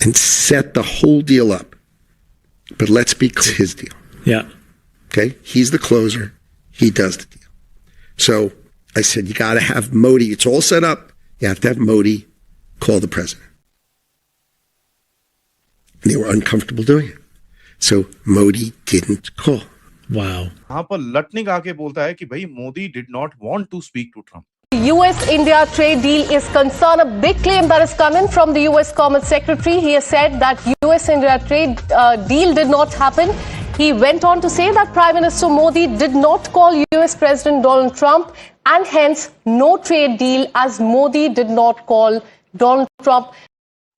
and set the whole deal up. But let's be clear, it's his deal. Yeah. Okay? He's the closer. He does the deal. So I said, you got to have Modi. It's all set up. You have to have Modi call the president. And they were uncomfortable doing it. So Modi didn't call. Wow. यहाँ पर Lutnick आके बोलता है कि भाई Modi did not want to speak to Trump. US-India trade deal is concerned. A big claim that has come in from the US Commerce Secretary. He has said that US-India trade deal did not happen. He went on to say that Prime Minister Modi did not call US President Donald Trump and hence no trade deal as Modi did not call Donald Trump.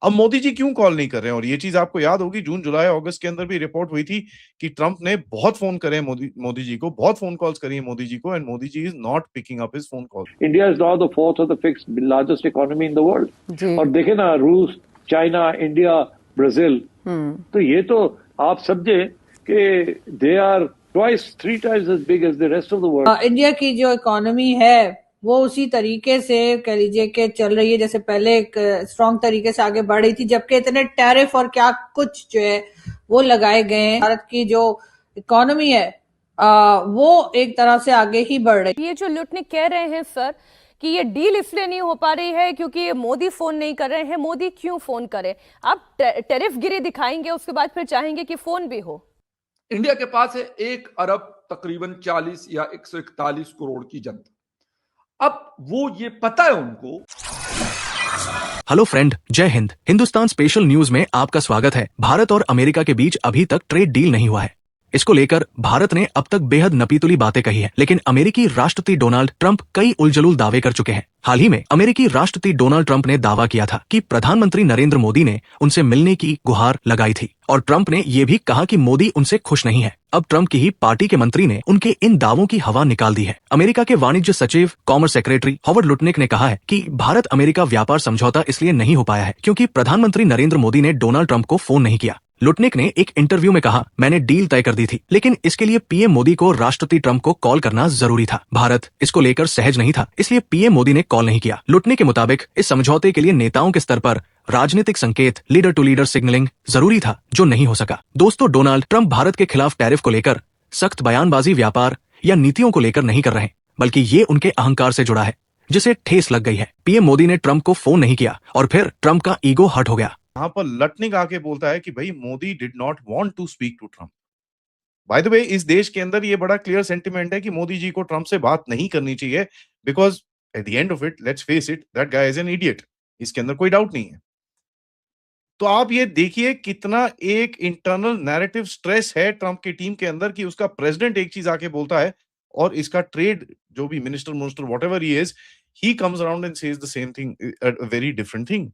अब मोदी जी क्यों call नहीं कर रहे हैं? और ये चीज आपको याद होगी, जून जुलाई अगस्त के अंदर भी रिपोर्ट हुई थी कि ट्रंप ने बहुत फोन करे मोदी जी को, बहुत फोन कॉल्स करी है मोदी जी को, and Modi ji is not picking up his phone call. India is now the fourth और the fifth largest economy in the world. और देखे ना, रूस, चाइना, इंडिया, ब्राजील, तो ये तो आप समझे कि they are twice 3 times as big as the rest of the world. India की जो इकोनॉमी है वो उसी तरीके से कह लीजिए कि चल रही है जैसे पहले एक स्ट्रॉन्ग तरीके से आगे बढ़ रही थी, जबकि इतने टैरिफ और क्या कुछ जो है वो लगाए गए हैं. भारत की जो इकोनॉमी है वो एक तरह से आगे ही बढ़ रही है. ये जो लुटनिक कह रहे हैं सर कि ये डील इसलिए नहीं हो पा रही है क्योंकि मोदी फोन नहीं कर रहे हैं. मोदी क्यों फोन करे? आप टैरिफ गिरी दिखाएंगे, उसके बाद फिर चाहेंगे कि फोन भी हो. इंडिया के पास है 1 अरब तकरीबन 40 या 141 करोड़ की जनता. अब वो ये पता है उनको. हेलो फ्रेंड, जय हिंद. हिंदुस्तान स्पेशल न्यूज में आपका स्वागत है. भारत और अमेरिका के बीच अभी तक ट्रेड डील नहीं हुआ है. इसको लेकर भारत ने अब तक बेहद नपीतुली बातें कही है, लेकिन अमेरिकी राष्ट्रपति डोनाल्ड ट्रंप कई उलझलूल दावे कर चुके हैं. हाल ही में अमेरिकी राष्ट्रपति डोनाल्ड ट्रंप ने दावा किया था कि प्रधानमंत्री नरेंद्र मोदी ने उनसे मिलने की गुहार लगाई थी, और ट्रंप ने यह भी कहा कि मोदी उनसे खुश नहीं है. अब ट्रंप की ही पार्टी के मंत्री ने उनके इन दावों की हवा निकाल दी है. अमेरिका के वाणिज्य सचिव, कॉमर्स सेक्रेटरी हॉवर्ड लुटनिक ने कहा है कि भारत अमेरिका व्यापार समझौता इसलिए नहीं हो पाया है क्योंकि प्रधानमंत्री नरेंद्र मोदी ने डोनाल्ड ट्रंप को फोन नहीं किया. लुटनिक ने एक इंटरव्यू में कहा, मैंने डील तय कर दी थी, लेकिन इसके लिए पीएम मोदी को राष्ट्रपति ट्रंप को कॉल करना जरूरी था. भारत इसको लेकर सहज नहीं था, इसलिए पीएम मोदी ने कॉल नहीं किया. लुटनिक के मुताबिक इस समझौते के लिए नेताओं के स्तर पर राजनीतिक संकेत, लीडर टू लीडर सिग्नलिंग जरूरी था, जो नहीं हो सका. दोस्तों, डोनाल्ड ट्रंप भारत के खिलाफ टैरिफ को लेकर सख्त बयानबाजी, व्यापार या नीतियों को लेकर नहीं कर रहे, बल्कि ये उनके अहंकार से जुड़ा है जिसे ठेस लग गई है. पीएम मोदी ने ट्रंप को फोन नहीं किया और फिर ट्रंप का ईगो हर्ट हो गया. यहाँ पर लटनिक आके बोलता है कि भाई Modi did not want to speak to Trump. By the way, इस देश के अंदर ये बड़ा क्लियर सेंटिमेंट है कि मोदी जी को ट्रंप से बात नहीं करनी चाहिए, because at the end of it, let's face it, that guy is an idiot. इसके अंदर कोई डाउट नहीं है. तो आप ये देखिए कितना एक इंटरनल नैरेटिव स्ट्रेस है ट्रंप की टीम के अंदर कि उसका प्रेसिडेंट एक चीज आके बोलता है और इसका ट्रेड जो भी minister whatever he is, he comes around and says the same thing, a very different thing.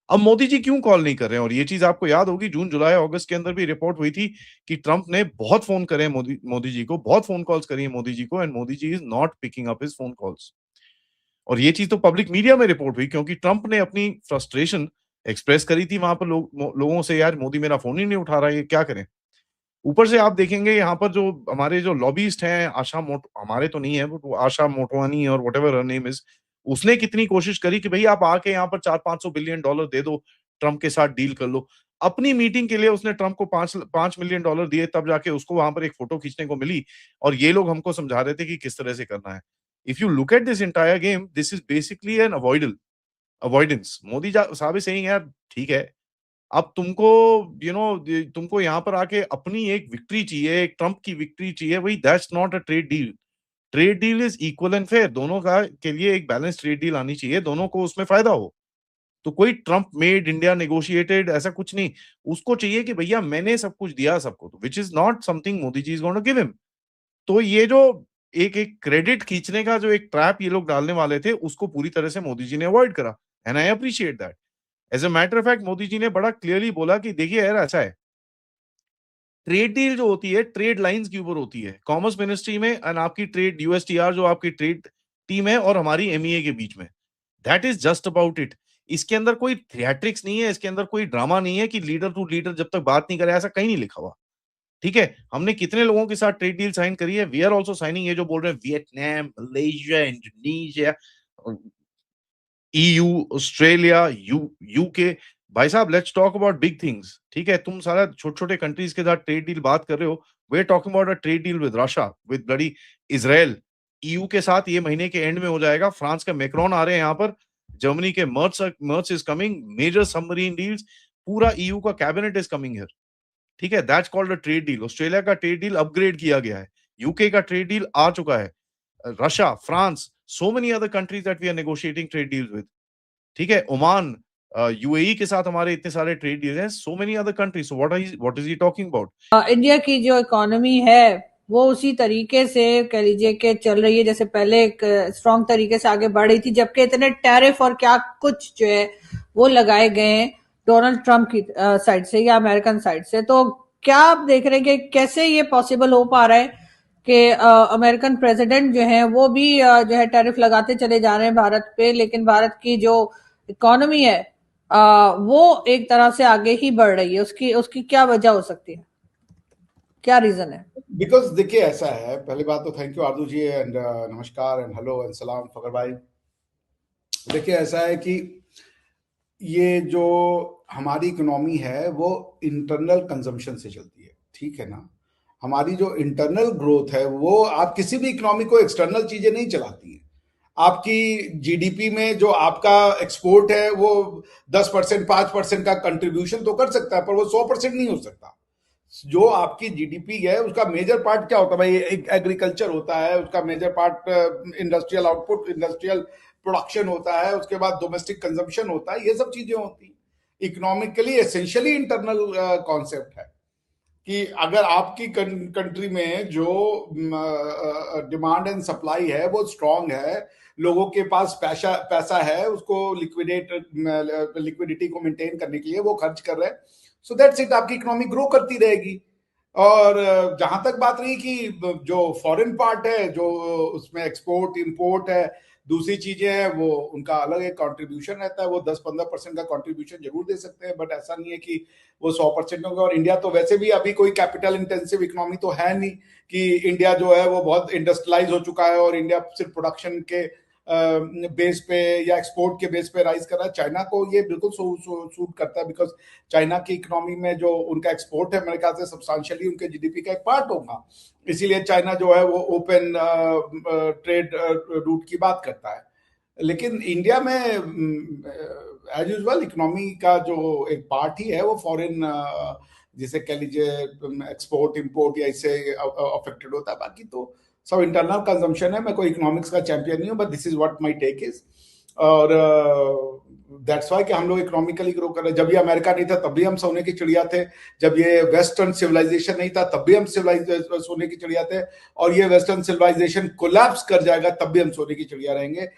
अब मोदी जी क्यों कॉल नहीं कर रहे हैं? और ये चीज आपको याद होगी, जून जुलाई अगस्त के अंदर भी रिपोर्ट हुई थी कि ट्रंप ने बहुत फोन करे मोदी जी को, बहुत फोन कॉल्स करी है मोदी जी को, and Modi ji is not picking up his phone calls. और ये चीज तो पब्लिक मीडिया में रिपोर्ट हुई क्योंकि ट्रंप ने अपनी फ्रस्ट्रेशन एक्सप्रेस करी थी वहां पर लोगों से, यार मोदी मेरा फोन ही नहीं उठा रहा है, ये क्या करें. ऊपर से आप देखेंगे यहाँ पर जो हमारे जो लॉबीस्ट हैं, हमारे तो नहीं है, बट वो आशा मोटवानी और व्हाटएवर हर नेम इज, उसने कितनी कोशिश करी कि भाई आप आके यहाँ पर $400-500 बिलियन दे दो, ट्रंप के साथ डील कर लो. अपनी मीटिंग के लिए उसने ट्रंप को $5 मिलियन दिए, तब जाके उसको वहां पर एक फोटो खींचने को मिली, और ये लोग हमको समझा रहे थे कि किस तरह से करना है. If you look at this entire game, this is basically an avoidance. Modi साहब इज सेइंग, यार ठीक है, अब तुमको यहाँ पर आके अपनी एक विक्ट्री चाहिए, एक ट्रंप की विक्ट्री चाहिए, वही that's not a trade deal. Trade deal is equal and fair. दोनों का के लिए एक बैलेंस ट्रेड डील आनी चाहिए, दोनों को उसमें फायदा हो. तो कोई ट्रंप मेड इंडिया नेगोशिएटेड ऐसा कुछ नहीं. उसको चाहिए कि भैया मैंने सब कुछ दिया सबको, तो which is not something Modi ji is going to give him. तो ये जो एक क्रेडिट खींचने का जो एक ट्रैप ये लोग डालने वाले थे, उसको पूरी तरह से मोदी जी ने अवॉइड करा, and I appreciate that. As a matter of fact, Modi ji ने बड़ा क्लियरली बोला कि देखिए यार, ऐसा है, ट्रेड डील जो होती है ट्रेड लाइंस के ऊपर होती है, कॉमर्स मिनिस्ट्री में एंड आपकी ट्रेड यूएसटीआर जो आपकी ट्रेड टीम है और हमारी एमईए के बीच में. That is just about it. इसके अंदर कोई थिएट्रिक्स नहीं है, इसके अंदर कोई ड्रामा नहीं है कि लीडर टू लीडर जब तक बात नहीं करे, ऐसा कहीं नहीं लिखा हुआ. ठीक है, हमने कितने लोगों के साथ ट्रेड डील साइन करी है. वी आर ऑल्सो साइनिंग, ये जो बोल रहे हैं Vietnam, Malaysia, Indonesia, EU, Australia, UK, भाई साहब let's talk about big things, ठीक है? तुम सारा छोटे छोटे कंट्रीज के साथ ट्रेड डील बात कर रहे हो। We are talking about a trade deal with Russia, with bloody Israel. EU के साथ ये महीने के एंड में हो जाएगा। फ्रांस के मैक्रोन आ रहे हैं यहाँ पर, जर्मनी के Merz is coming, major submarine deals, पूरा ईयू का कैबिनेट इज कमिंग हियर, ठीक है? That's called a trade deal. Australia का ट्रेड डील अपग्रेड किया गया है, यूके का ट्रेड डील आ चुका है, Russia, France, so many other countries that we are negotiating trade deals with, ठीक है? ओमान, यूएई के साथ हमारे इतने सारे ट्रेड डील हैं, सो many other countries. So what is he talking about? India की जो इकोनॉमी है वो उसी तरीके से कह लीजिए कि चल रही है जैसे पहले एक स्ट्रॉन्ग तरीके से आगे बढ़ रही थी, जबकि इतने टैरिफ और क्या कुछ जो है वो लगाए गए हैं डोनाल्ड ट्रंप की साइड से या अमेरिकन साइड से। तो क्या आप देख रहे हैं कि कैसे ये पॉसिबल हो पा रहा है कि अमेरिकन प्रेसिडेंट जो है वो भी जो है टैरिफ लगाते चले जा रहे हैं भारत पे, लेकिन भारत की जो इकोनॉमी है वो एक तरह से आगे ही बढ़ रही है। उसकी उसकी क्या वजह हो सकती है, क्या रीजन है? बिकॉज देखिए ऐसा है, पहली बात तो thank you Aarzoo ji and नमस्कार एंड हेलो एंड सलाम फकर भाई। देखिए ऐसा है कि ये जो हमारी इकोनॉमी है वो इंटरनल कंजम्पशन से चलती है, ठीक है ना? हमारी जो इंटरनल ग्रोथ है वो, आप किसी भी इकोनॉमी को एक्सटर्नल चीजें नहीं चलाती हैं। आपकी जीडीपी में जो आपका एक्सपोर्ट है वो 10%, 5% का कंट्रीब्यूशन तो कर सकता है, पर वो 100% नहीं हो सकता। जो आपकी जीडीपी है उसका मेजर पार्ट क्या होता है भाई? एक एग्रीकल्चर होता है, उसका major part industrial output, industrial production होता है, उसके बाद डोमेस्टिक कंजम्पशन होता है, ये सब चीजें होती हैं। इकोनॉमिकली एसेंशियली इंटरनल कॉन्सेप्ट है कि अगर आपकी कंट्री में जो डिमांड एंड सप्लाई है वो स्ट्रांग है, लोगों के पास पैसा है, उसको लिक्विडिटी को मेंटेन करने के लिए वो खर्च कर रहे हैं, सो दैट्स इट, आपकी इकोनॉमी ग्रो करती रहेगी। और जहां तक बात रही कि जो फॉरेन पार्ट है, जो उसमें एक्सपोर्ट इंपोर्ट है, दूसरी चीजें हैं, वो उनका अलग एक कंट्रीब्यूशन रहता है, वो 10-15% का कंट्रीब्यूशन जरूर दे सकते हैं, बट ऐसा नहीं है कि वो 100% होगा। और इंडिया तो वैसे भी अभी कोई कैपिटल इंटेंसिव इकोनॉमी तो है नहीं कि इंडिया जो है वो बहुत इंडस्ट्रियलाइज हो चुका है और इंडिया सिर्फ प्रोडक्शन के बेस पे या एक्सपोर्ट के बेस पे राइज कर रहा है। चाइना को ये बिल्कुल सूट करता है, बिकॉज चाइना की इकोनॉमी में जो उनका एक्सपोर्ट है मेरे ख्याल से सब्सटेंशियली उनके जीडीपी का एक पार्ट होगा, इसीलिए चाइना जो है वो ओपन ट्रेड रूट की बात करता है। लेकिन इंडिया में एज यूजुअल इकोनॉमी का जो एक पार्ट ही है वो फॉरेन, जिसे कह लीजिए एक्सपोर्ट इंपोर्ट या इससे अफेक्टेड होता है, बाकी तो सब इंटरनल कंजम्पशन है। मैं कोई इकोनॉमिक्स का चैंपियन नहीं हूँ, but this is what my take is. और दैट्स वाई कि हम लोग इकोनॉमिकली ग्रो कर रहे हैं। जब ये अमेरिका नहीं था तब भी हम सोने की चिड़िया थे, जब ये वेस्टर्न सिविलाइजेशन नहीं था तब भी हम सोने की चिड़िया थे, और ये वेस्टर्न सिविलाइजेशन कोलैप्स कर जाएगा तब भी हम सोने की चिड़िया रहेंगे।